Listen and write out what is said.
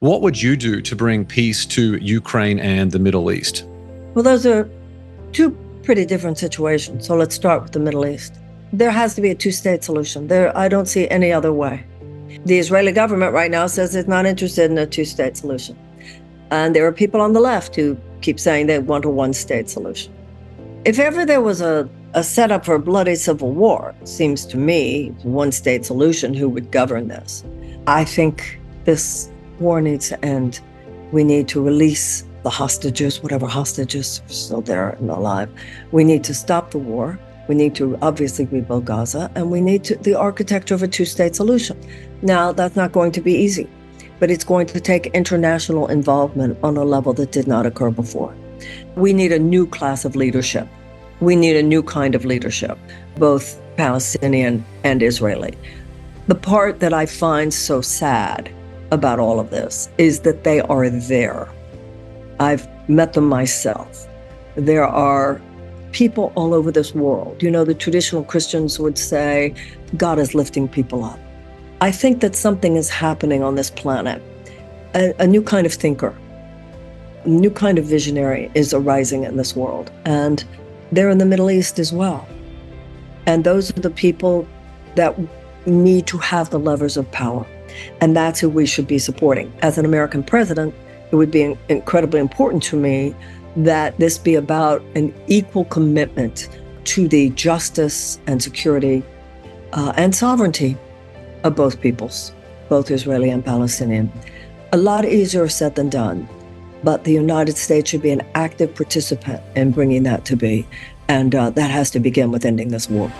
What would you do to bring peace to Ukraine and the Middle East? Well, those are two pretty different situations. So let's start with the Middle East. There has to be a two-state solution. I don't see any other way. The Israeli government right now says it's not interested in a two-state solution. And there are people on the left who keep saying they want a one-state solution. If ever there was a setup for a bloody civil war, it seems to me, one-state solution, who would govern this? I think this war needs to end. We need to release the hostages, whatever hostages are still there and alive. We need to stop the war. We need to obviously rebuild Gaza, and we need the architecture of a two-state solution. Now, that's not going to be easy, but it's going to take international involvement on a level that did not occur before. We need a new class of leadership. We need a new kind of leadership, both Palestinian and Israeli. The part that I find so sad about all of this is that they are there. I've met them myself. There are people all over this world. You know, the traditional Christians would say, God is lifting people up. I think that something is happening on this planet. A new kind of thinker, a new kind of visionary is arising in this world. And they're in the Middle East as well. And those are the people that need to have the levers of power. And that's who we should be supporting. As an American president, it would be incredibly important to me that this be about an equal commitment to the justice and security and sovereignty of both peoples, both Israeli and Palestinian. A lot easier said than done, but the United States should be an active participant in bringing that to be. And that has to begin with ending this war.